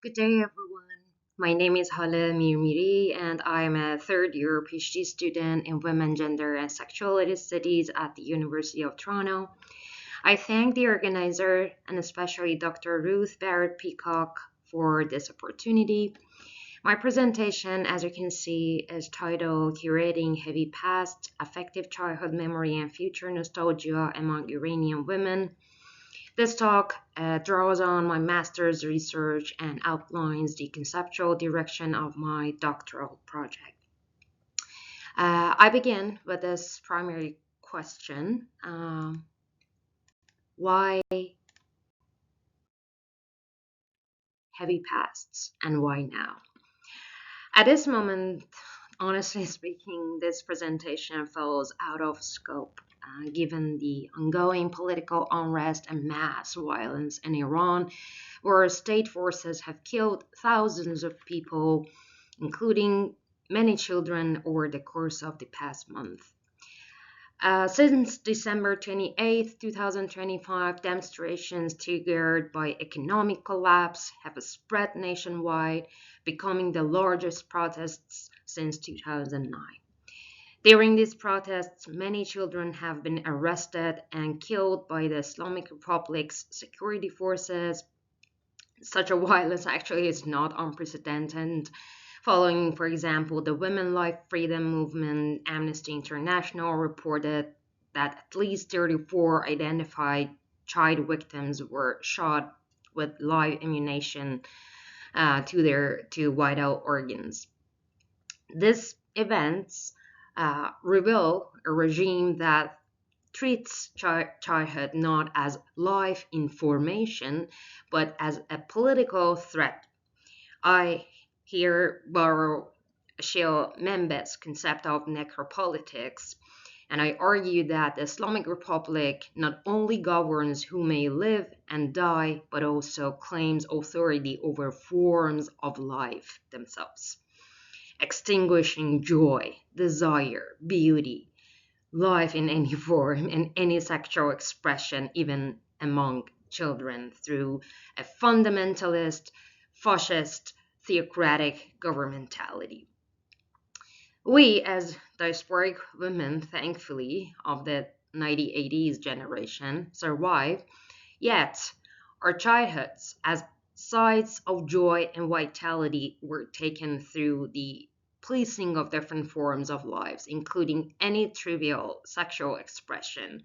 Good day, everyone. My name is Hala Mirmiri, and I am a third year PhD student in Women, Gender, and Sexuality Studies at the University of Toronto. I thank the organizer and especially Dr. Ruth Barrett Peacock for this opportunity. My presentation, as you can see, is titled Curating Heavy Past, Affective Childhood Memory and Future Nostalgia Among Iranian Women. This talk draws on my master's research and outlines the conceptual direction of my doctoral project. I begin with this primary question, why heavy pasts and why now? At this moment, honestly speaking, this presentation falls out of scope given the ongoing political unrest and mass violence in Iran, where state forces have killed thousands of people, including many children, over the course of the past month. Since December 28, 2025, demonstrations triggered by economic collapse have spread nationwide, becoming the largest protests since 2009. During these protests, many children have been arrested and killed by the Islamic Republic's security forces. Such a violence actually is not unprecedented. Following, for example, the Women Life Freedom Movement, Amnesty International reported that at least 34 identified child victims were shot with live ammunition to vital organs. These events reveal a regime that treats childhood not as life information, but as a political threat. I here borrow Sheo Membet's concept of necropolitics, and I argue that the Islamic Republic not only governs who may live and die, but also claims authority over forms of life themselves, extinguishing joy, desire, beauty, life in any form, and any sexual expression, even among children, through a fundamentalist, fascist, theocratic governmentality. We, as diasporic women, thankfully, of the 1980s generation, survived, yet our childhoods, as sites of joy and vitality, were taken through the policing of different forms of lives, including any trivial sexual expression.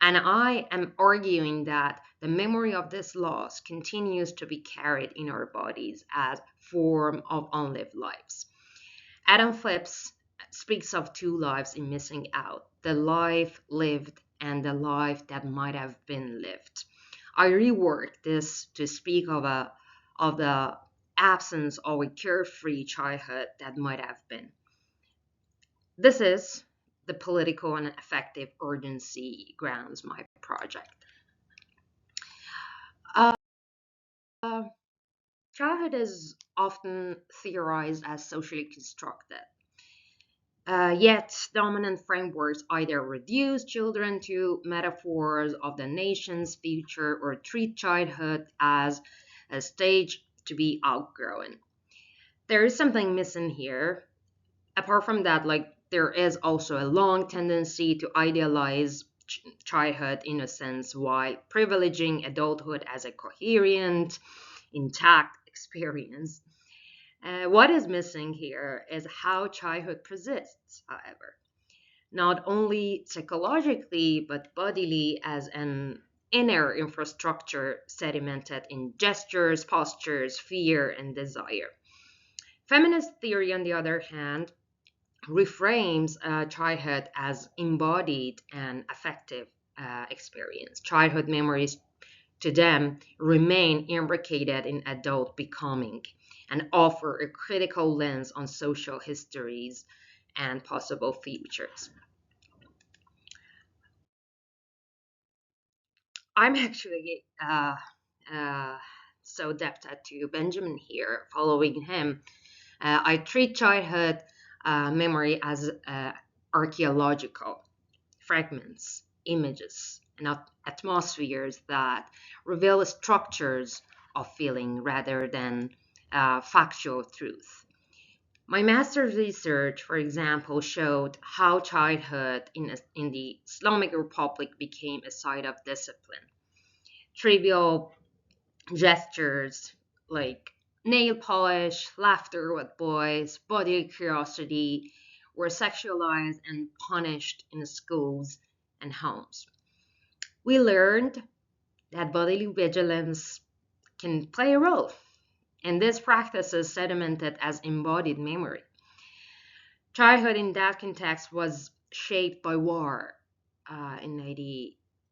And I am arguing that the memory of this loss continues to be carried in our bodies as form of unlived lives. Adam Phipps speaks of two lives in missing out, the life lived and the life that might have been lived. I reworked this to speak of the absence of a carefree childhood that might have been. This is the political and effective urgency grounds my project. Uh, Childhood is often theorized as socially constructed. Yet, dominant frameworks either reduce children to metaphors of the nation's future or treat childhood as a stage to be outgrown. There is something missing here. Apart from that, there is also a long tendency to idealize childhood innocence while privileging adulthood as a coherent, intact experience. What is missing here is how childhood persists, however, not only psychologically but bodily as an inner infrastructure sedimented in gestures, postures, fear, and desire. Feminist theory, on the other hand, reframes childhood as embodied and affective experience. Childhood memories to them remain imbricated in adult becoming and offer a critical lens on social histories and possible futures. I'm actually uh, so indebted to Benjamin here. Following him, I treat childhood memory as archaeological fragments, images, and atmospheres that reveal structures of feeling rather than factual truth. My master's research, for example, showed how childhood in the Islamic Republic became a site of discipline. Trivial gestures like nail polish, laughter with boys, bodily curiosity were sexualized and punished in schools and homes. We learned that bodily vigilance can play a role, and this practice is sedimented as embodied memory. Childhood in that context was shaped by war in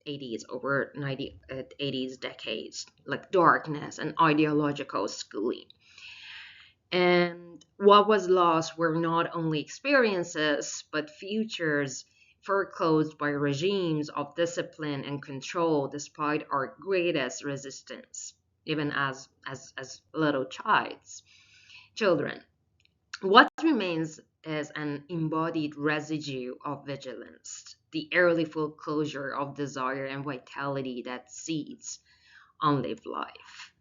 80s, over 80s decades, like darkness and ideological schooling. And what was lost were not only experiences, but futures foreclosed by regimes of discipline and control despite our greatest resistance, even as little children. What remains is an embodied residue of vigilance, the early foreclosure of desire and vitality that seeds unlived life.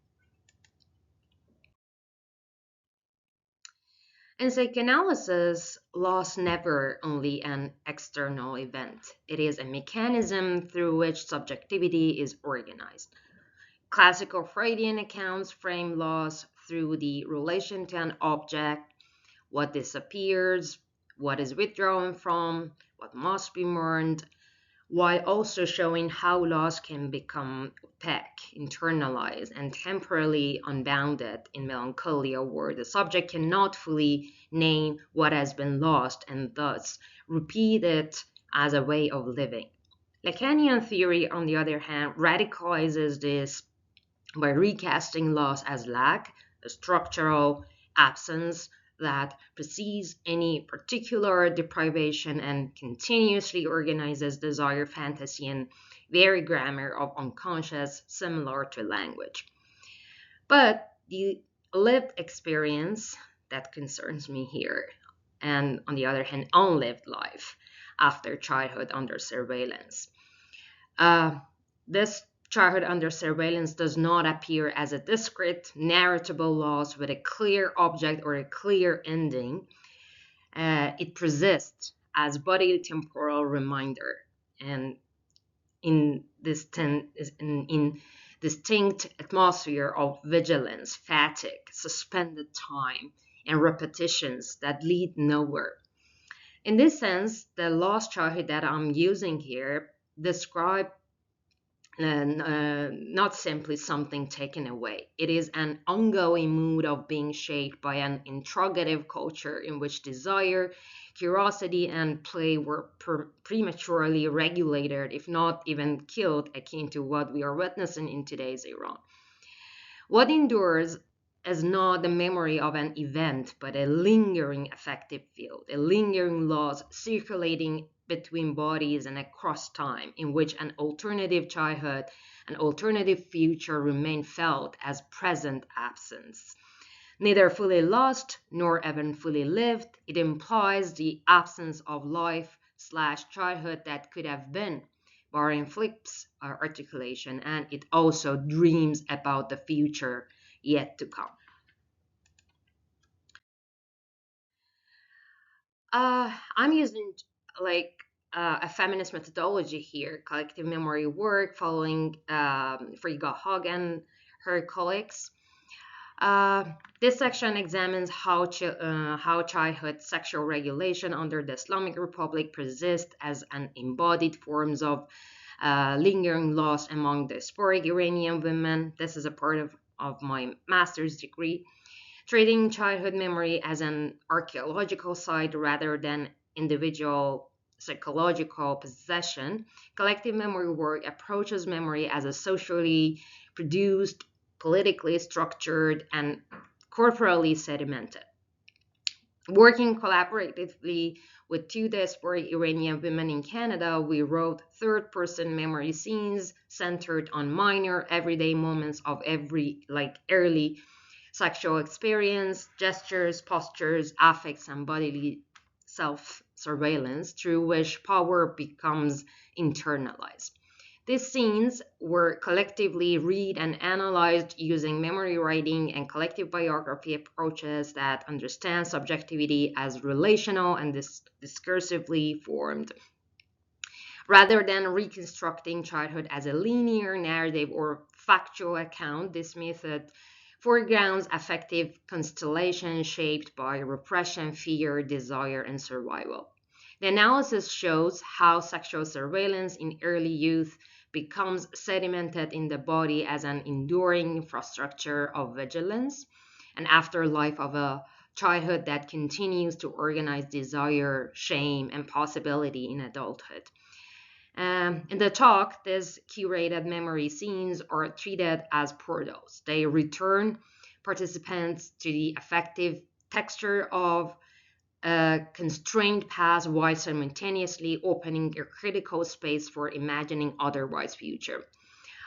In psychoanalysis, loss never only an external event. It is a mechanism through which subjectivity is organized. Classical Freudian accounts frame loss through the relation to an object, what disappears, what is withdrawn from, what must be mourned, while also showing how loss can become opaque, internalized, and temporarily unbounded in melancholia, where the subject cannot fully name what has been lost and thus repeat it as a way of living. Lacanian theory, on the other hand, radicalizes this by recasting loss as lack, a structural absence that precedes any particular deprivation and continuously organizes desire, fantasy, and very grammar of unconscious, similar to language. But the lived experience that concerns me here, and on the other hand, unlived life after childhood under surveillance. Uh, this childhood under surveillance does not appear as a discrete, narratable loss with a clear object or a clear ending. It persists as bodily temporal reminder, and in in distinct atmosphere of vigilance, fatigue, suspended time, and repetitions that lead nowhere. In this sense, the lost childhood that I'm using here describe and not simply something taken away. It is an ongoing mood of being shaped by an interrogative culture in which desire, curiosity, and play were prematurely regulated, if not even killed, akin to what we are witnessing in today's Iran. What endures is not the memory of an event, but a lingering affective field, a lingering loss circulating between bodies and across time, in which an alternative childhood, an alternative future remain felt as present absence. Neither fully lost nor even fully lived, it implies the absence of life slash childhood that could have been, barring flips articulation, and it also dreams about the future yet to come. I'm using like a feminist methodology here, collective memory work, following Frigga Haag and her colleagues. Uh, this section examines how childhood sexual regulation under the Islamic Republic persists as an embodied forms of lingering loss among diasporic Iranian women. This is a part of my master's degree, treating childhood memory as an archaeological site rather than individual psychological possession. Collective memory work approaches memory as a socially produced, politically structured, and corporally sedimented. Working collaboratively with two diasporic Iranian women in Canada, we wrote third person memory scenes centered on minor everyday moments of every early sexual experience, gestures, postures, affects, and bodily self surveillance through which power becomes internalized. These scenes were collectively read and analyzed using memory writing and collective biography approaches that understand subjectivity as relational and discursively formed. Rather than reconstructing childhood as a linear narrative or factual account, this method foregrounds affective constellations shaped by repression, fear, desire, and survival. The analysis shows how sexual surveillance in early youth becomes sedimented in the body as an enduring infrastructure of vigilance, an afterlife of a childhood that continues to organize desire, shame, and possibility in adulthood. In the talk, these curated memory scenes are treated as portals. They return participants to the affective texture of a constrained past while simultaneously opening a critical space for imagining otherwise future.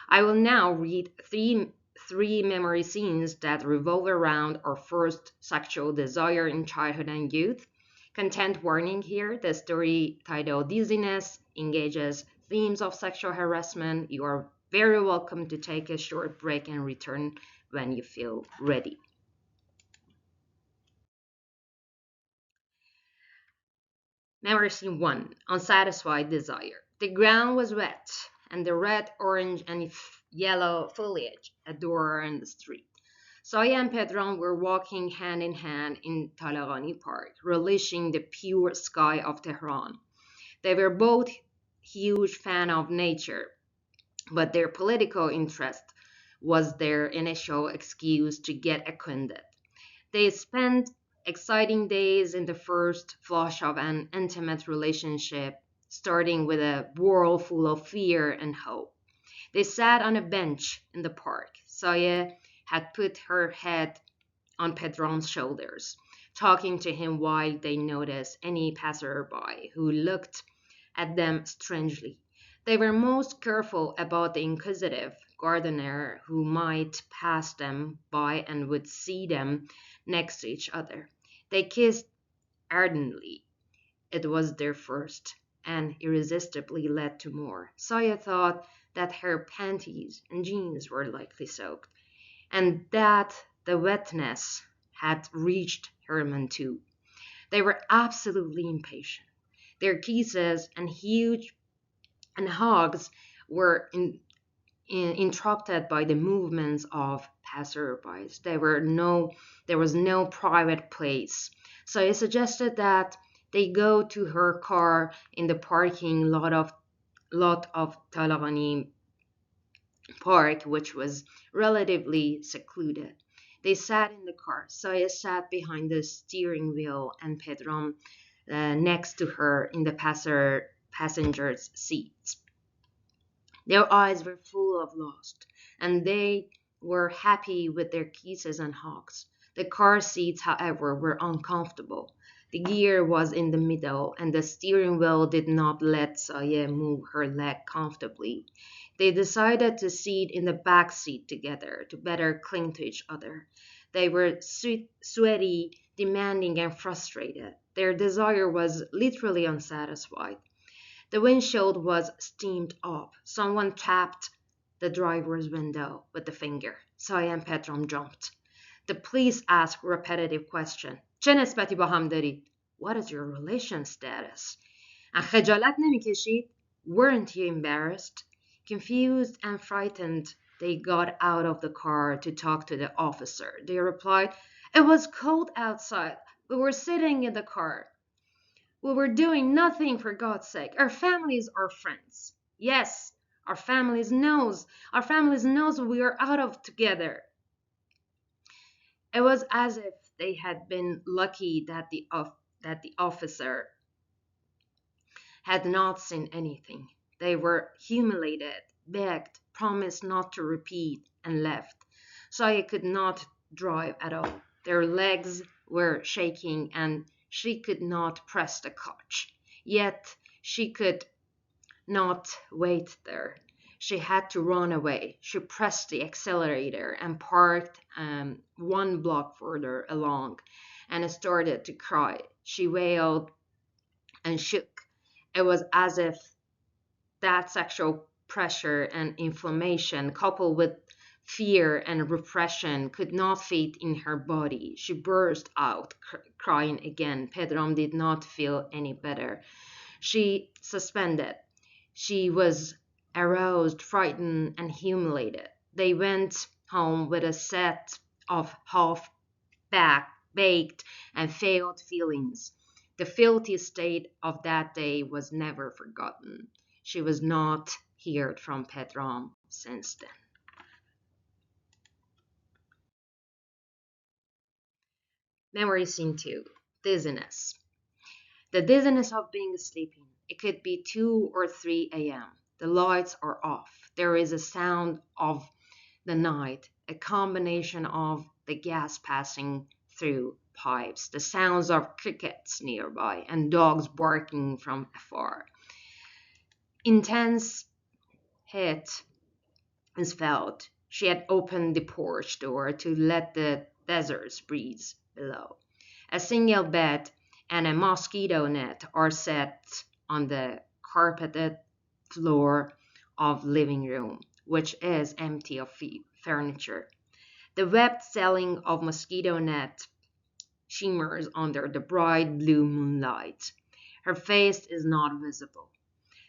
I will now read three memory scenes that revolve around our first sexual desire in childhood and youth. Content warning here: the story titled Dizziness engages themes of sexual harassment. You are very welcome to take a short break and return when you feel ready. Memory scene 1: Unsatisfied desire. The ground was wet, and the red, orange, and yellow foliage adorned the street. Saya and Pedron were walking hand in hand in Talagani Park, relishing the pure sky of Tehran. They were both huge fans of nature, but their political interest was their initial excuse to get acquainted. They spent exciting days in the first flush of an intimate relationship, starting with a world full of fear and hope. They sat on a bench in the park. Saya had put her head on Pedron's shoulders, talking to him while they noticed any passerby who looked at them strangely. They were most careful about the inquisitive gardener who might pass them by and would see them next to each other. They kissed ardently. It was their first, and irresistibly led to more. Saya thought that her panties and jeans were likely soaked, and that the wetness had reached Herman too. They were absolutely impatient. Their kisses and huge and hugs were interrupted by the movements of passerbys. There was no private place. So I suggested that they go to her car in the parking lot of Talagani Park, which was relatively secluded. They sat in the car. Saya sat behind the steering wheel and Pedram next to her in the passenger's seat. Their eyes were full of lust, and they were happy with their kisses and hugs. The car seats, however, were uncomfortable. The gear was in the middle, and the steering wheel did not let Saya move her leg comfortably. They decided to sit in the back seat together to better cling to each other. They were sweaty, demanding, and frustrated. Their desire was literally unsatisfied. The windshield was steamed up. Someone tapped the driver's window with a finger. Saya and Petrom jumped. The police asked repetitive question. چه نسبتی با هم دارید? What is your relation status? And خجالت نمیکشید? Weren't you embarrassed? Confused and frightened, they got out of the car to talk to the officer. They replied, it was cold outside. We were sitting in the car. We were doing nothing, for God's sake. Our families are friends. Yes, our families knows. Our families knows we are out of together. It was as if they had been lucky that the officer had not seen anything. They were humiliated, begged, promised not to repeat, and left. Saya could not drive at all. Their legs were shaking, and she could not press the clutch. Yet she could not wait there. She had to run away. She pressed the accelerator and parked one block further along and started to cry. She wailed and shook. It was as if that sexual pressure and inflammation, coupled with fear and repression, could not fit in her body. She burst out crying again. Pedram did not feel any better. She suspended. She was aroused, frightened, and humiliated. They went home with a set of half baked and failed feelings. The filthy state of that day was never forgotten. She was not heard from Pedram since then. Memory scene 2. Dizziness. The dizziness of being sleeping. It could be 2 or 3 a.m. The lights are off. There is a sound of the night, a combination of the gas passing through pipes, the sounds of crickets nearby, and dogs barking from afar. Intense heat is felt. She had opened the porch door to let the desert breeze below. A single bed and a mosquito net are set on the carpeted floor of living room, which is empty of furniture. The webbed ceiling of mosquito net shimmers under the bright blue moonlight. Her face is not visible.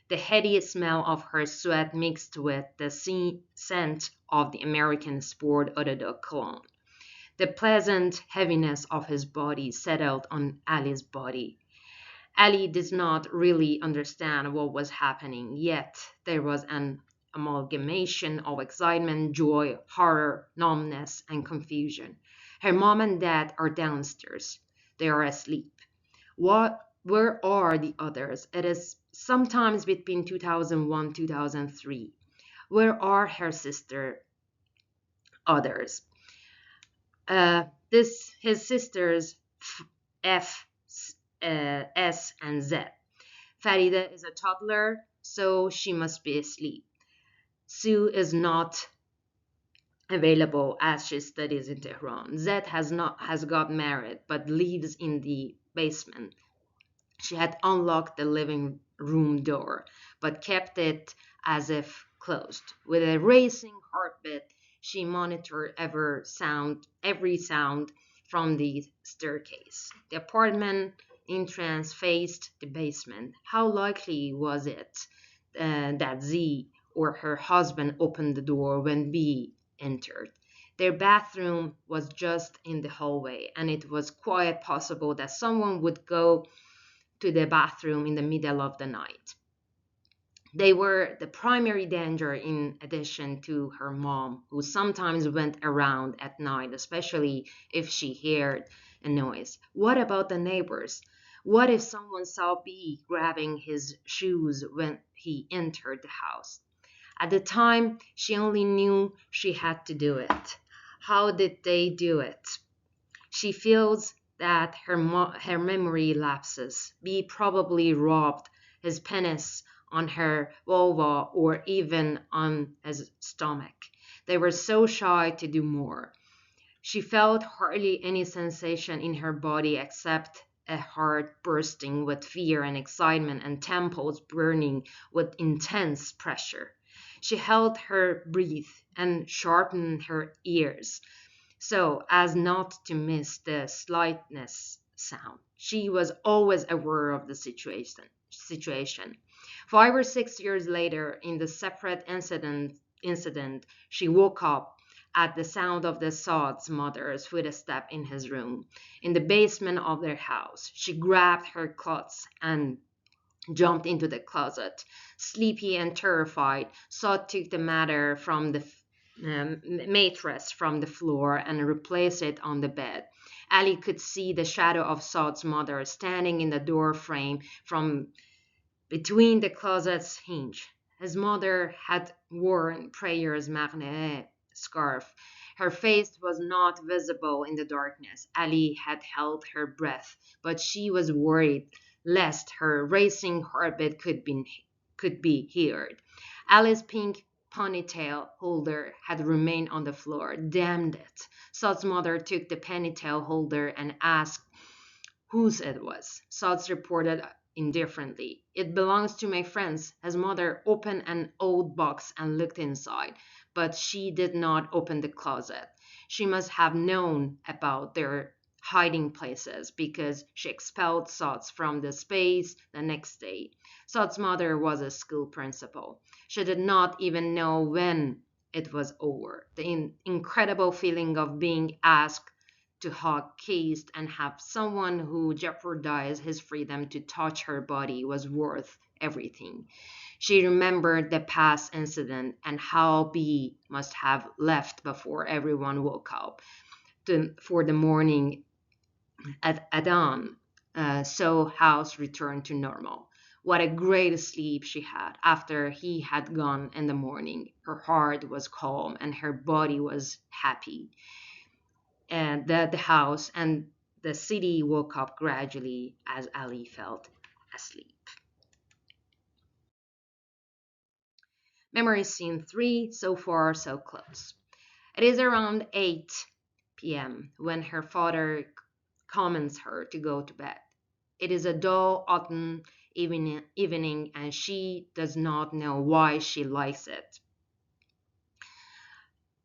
The heady smell of her sweat mixed with the scent of the American sport eau de cologne. The pleasant heaviness of his body settled on Ali's body. Ali did not really understand what was happening, yet there was an amalgamation of excitement, joy, horror, numbness, and confusion. Her mom and dad are downstairs. They are asleep. Where are the others? It is sometimes between 2001 2003. Where are her sister others? His sisters F, S, and Z. Farida is a toddler, so she must be asleep. Sue is not available as she studies in Tehran. Z has got married but lives in the basement. She had unlocked the living room door, but kept it as if closed. With a racing heartbeat, she monitored every sound from the staircase. The apartment entrance faced the basement. How likely was it that Z or her husband opened the door when B entered? Their bathroom was just in the hallway, and it was quite possible that someone would go to the bathroom in the middle of the night. They were the primary danger in addition to her mom, who sometimes went around at night, especially if she heard a noise. What about the neighbors? What if someone saw B grabbing his shoes when he entered the house? At the time, she only knew she had to do it. How did they do it? She feels that her memory lapses. B probably rubbed his penis on her vulva or even on his stomach. They were so shy to do more. She felt hardly any sensation in her body except a heart bursting with fear and excitement and temples burning with intense pressure. She held her breath and sharpened her ears so as not to miss the slightest sound. She was always aware of the situation. 5 or 6 years later, in the separate incident, she woke up at the sound of the Saad's mother's footstep in his room, in the basement of their house. She grabbed her clothes and jumped into the closet. Sleepy and terrified, Saad took the matter from the mattress from the floor and replaced it on the bed. Ali could see the shadow of Saad's mother standing in the door frame from between the closet's hinge. His mother had worn Prayer's marne scarf. Her face was not visible in the darkness. Ali had held her breath, but she was worried lest her racing heartbeat could be heard. Ali's pink ponytail holder had remained on the floor. Damn it. Saad's mother took the ponytail holder and asked whose it was. Saad reported indifferently. "It belongs to my friends." His mother opened an old box and looked inside, but she did not open the closet. She must have known about their hiding places because she expelled Sot's from the space the next day. Sot's mother was a school principal. She did not even know when it was over. The incredible feeling of being asked to hug, kiss, and have someone who jeopardized his freedom to touch her body was worth everything. She remembered the past incident and how B must have left before everyone woke up for the morning at dawn, so house returned to normal. What a great sleep she had after he had gone in the morning. Her heart was calm and her body was happy. And the house and the city woke up gradually as Ali felt asleep. Memory scene 3, so far so close. It is around 8 p.m. when her father commands her to go to bed. It is a dull autumn evening and she does not know why she likes it.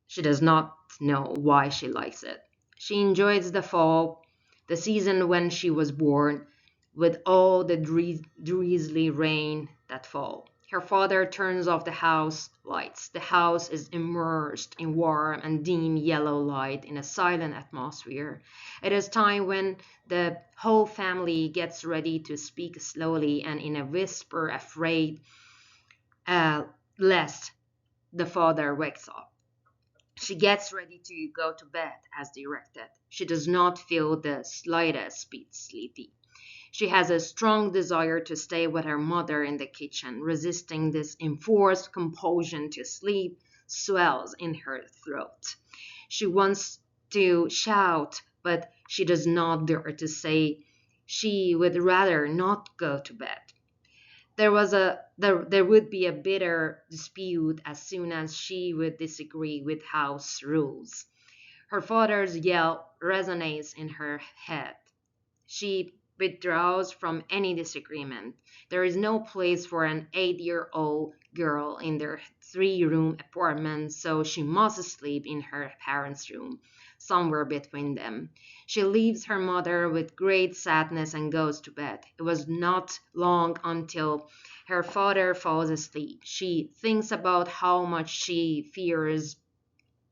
She does not know why she likes it. She enjoys the fall, the season when she was born, with all the drizzly rain that fall. Her father turns off the house lights. The house is immersed in warm and dim yellow light in a silent atmosphere. It is time when the whole family gets ready to speak slowly and in a whisper, afraid uh, lest the father wakes up. She gets ready to go to bed as directed. She does not feel the slightest bit sleepy. She has a strong desire to stay with her mother in the kitchen. Resisting this enforced compulsion to sleep swells in her throat. She wants to shout, but she does not dare to say she would rather not go to bed. There would be a bitter dispute as soon as she would disagree with house rules. Her father's yell resonates in her head. She withdraws from any disagreement. There is no place for an 8-year-old girl in their 3-room apartment, so she must sleep in her parents' room, somewhere between them. She leaves her mother with great sadness and goes to bed. It was not long until her father falls asleep. She thinks about how much she fears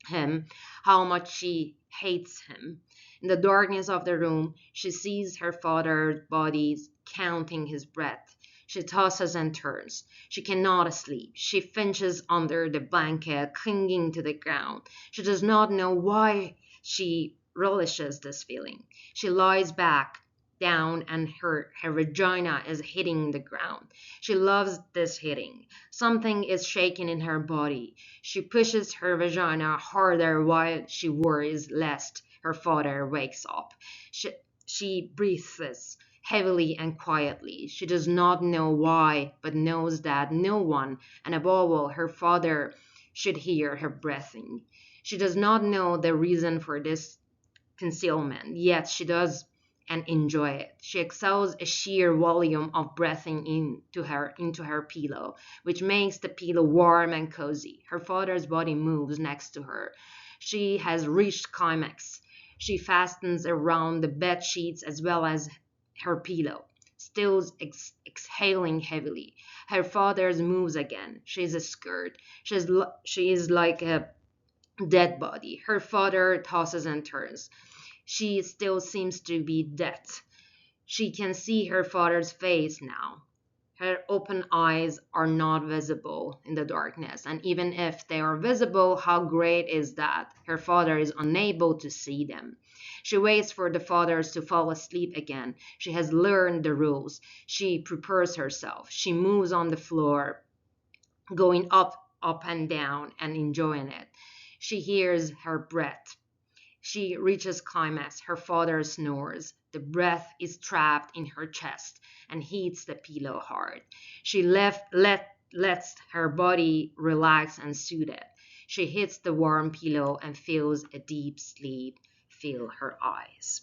him, how much she hates him. In the darkness of the room, she sees her father's body counting his breath. She tosses and turns. She cannot sleep. She finches under the blanket, clinging to the ground. She does not know why she relishes this feeling. She lies back down and her vagina is hitting the ground. She loves this hitting. Something is shaking in her body. She pushes her vagina harder while she worries lest her father wakes up. She, she breathes heavily and quietly. She does not know why, but knows that no one, and above all, her father, should hear her breathing. She does not know the reason for this concealment, yet she does and enjoy it. She exhales a sheer volume of breathing into her pillow, which makes the pillow warm and cozy. Her father's body moves next to her. She has reached climax. She fastens around the bed sheets as well as her pillow, still exhaling heavily. Her father's moves again. She is scared. She is like a dead body. Her father tosses and turns. She still seems to be dead. She can see her father's face now. Her open eyes are not visible in the darkness, and even if they are visible, how great is that? Her father is unable to see them. She waits for the fathers to fall asleep again. She has learned the rules. She prepares herself. She moves on the floor, going up and down, and enjoying it. She hears her breath. She reaches climax. Her father snores. The breath is trapped in her chest and hits the pillow hard. She lets her body relax and soothe it. She hits the warm pillow and feels a deep sleep fill her eyes.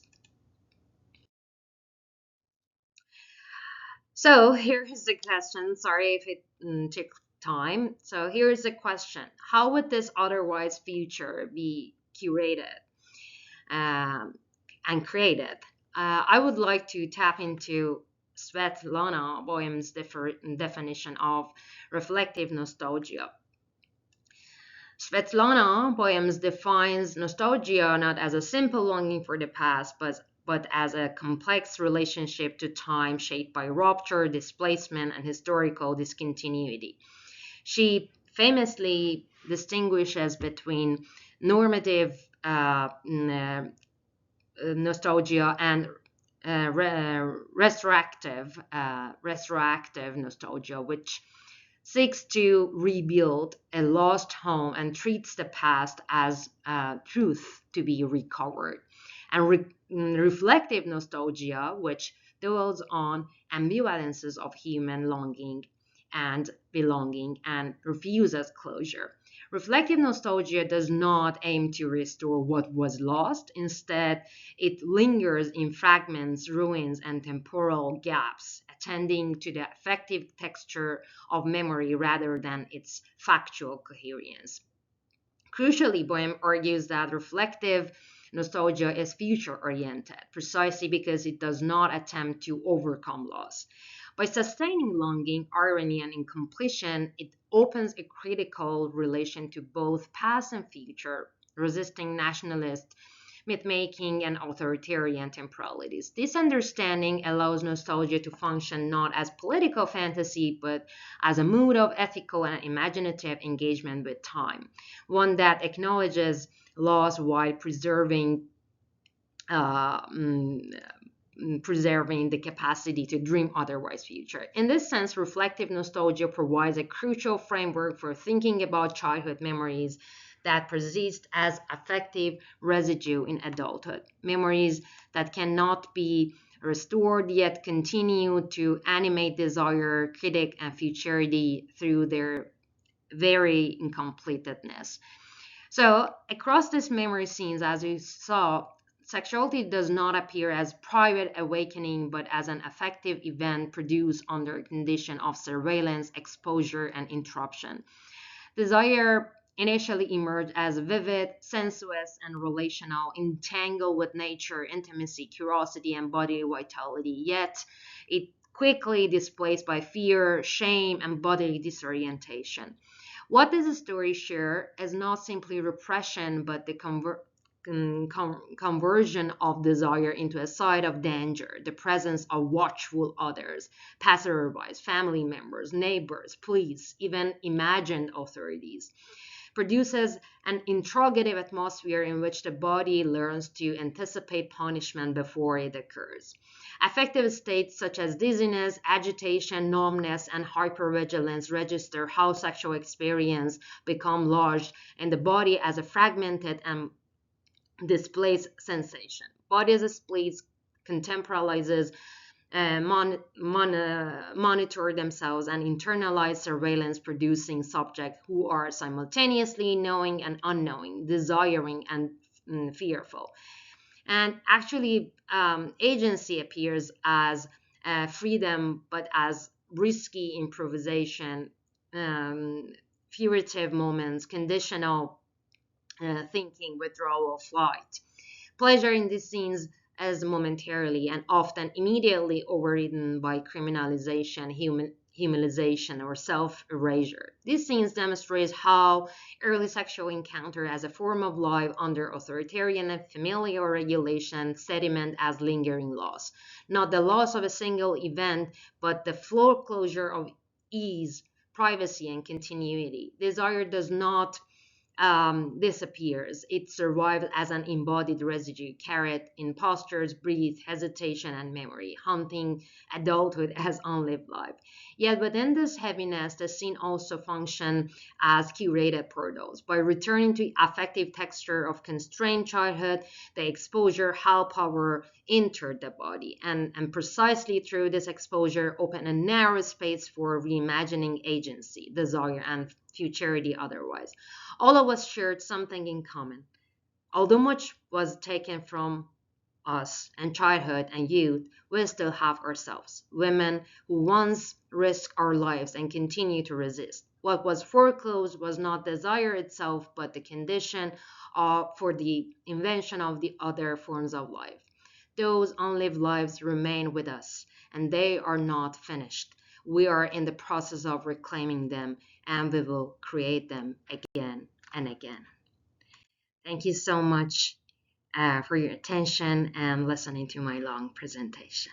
So here is the question. Sorry if it took time. So here is the question. How would this otherwise future be curated um, and created? I would like to tap into Svetlana Boym's definition of reflective nostalgia. Svetlana Boyams defines nostalgia not as a simple longing for the past, but as a complex relationship to time shaped by rupture, displacement, and historical discontinuity. She famously distinguishes between normative nostalgia and retroactive nostalgia, which seeks to rebuild a lost home and treats the past as truth to be recovered. And reflective nostalgia, which dwells on ambivalences of human longing and belonging and refuses closure. Reflective nostalgia does not aim to restore what was lost. Instead, it lingers in fragments, ruins, and temporal gaps, attending to the affective texture of memory rather than its factual coherence. Crucially, Boehm argues that reflective nostalgia is future oriented, precisely because it does not attempt to overcome loss. By sustaining longing, irony, and incompletion, it opens a critical relation to both past and future, resisting nationalist myth-making and authoritarian temporalities. This understanding allows nostalgia to function not as political fantasy, but as a mood of ethical and imaginative engagement with time, one that acknowledges loss while uh, mm, preserving the capacity to dream otherwise future. In this sense, reflective nostalgia provides a crucial framework for thinking about childhood memories that persist as affective residue in adulthood. Memories that cannot be restored yet continue to animate desire, critic, and futurity through their very incompleteness. So, across these memory scenes, as we saw, sexuality does not appear as private awakening, but as an affective event produced under a condition of surveillance, exposure, and interruption. Desire initially emerged as vivid, sensuous, and relational, entangled with nature, intimacy, curiosity, and body vitality. Yet, it quickly displaced by fear, shame, and bodily disorientation. What this story share is not simply repression, but the conversion of desire into a side of danger, the presence of watchful others, passersby, family members, neighbors, police, even imagined authorities, produces an interrogative atmosphere in which the body learns to anticipate punishment before it occurs. Affective states such as dizziness, agitation, numbness, and hypervigilance register how sexual experience become lodged in the body as a fragmented and displays sensation. Bodies splits contemporalizes monitor themselves and internalize surveillance producing subjects who are simultaneously knowing and unknowing, desiring and fearful. And actually, agency appears as freedom, but as risky improvisation, um, furtive moments, conditional thinking, withdrawal, flight. Pleasure in these scenes is momentarily and often immediately overridden by criminalization, humiliation, or self erasure. These scenes demonstrate how early sexual encounter as a form of life under authoritarian and familial regulation sediment as lingering loss. Not the loss of a single event, but the foreclosure of ease, privacy, and continuity. Desire does not disappears. It survives as an embodied residue carried in postures, breath, hesitation, and memory, haunting adulthood as unlived life. Yet within this heaviness, the scene also functions as curated portals. By returning to affective texture of constrained childhood, the exposure, how power entered the body, and precisely through this exposure, open a narrow space for reimagining agency, desire, and futurity otherwise. All of us shared something in common. Although much was taken from us, and childhood and youth, we still have ourselves, women who once risked our lives and continue to resist. What was foreclosed was not desire itself, but the condition for the invention of the other forms of life. Those unlived lives remain with us, and they are not finished. We are in the process of reclaiming them, and we will create them again and again. Thank you so much for your attention and listening to my long presentation.